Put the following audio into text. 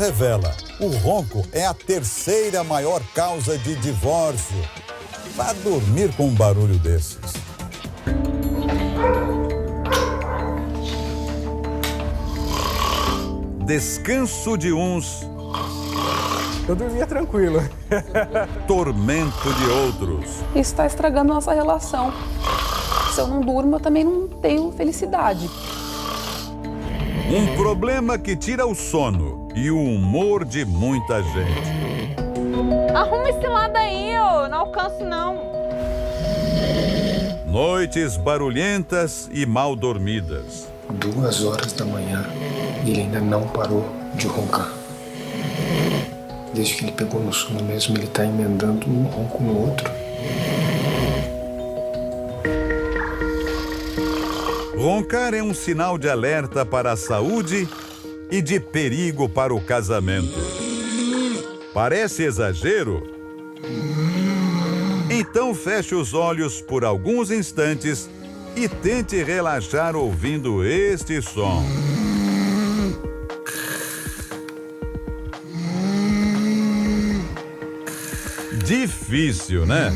revela, o ronco é a terceira maior causa de divórcio. Vá dormir com um barulho desses. Descanso de uns, Eu dormia tranquilo. tormento de outros. Isso está estragando nossa relação. Se eu não durmo, eu também não tenho felicidade. Um problema que tira o sono e o humor de muita gente. Arruma esse lado aí, eu não alcanço não. Noites barulhentas e mal dormidas. 2 horas da manhã e ele ainda não parou de roncar. Desde que ele pegou no sono mesmo, ele tá emendando um ronco no outro. Roncar é um sinal de alerta para a saúde e de perigo para o casamento. Parece exagero? Então feche os olhos por alguns instantes e tente relaxar ouvindo este som. Difícil, né?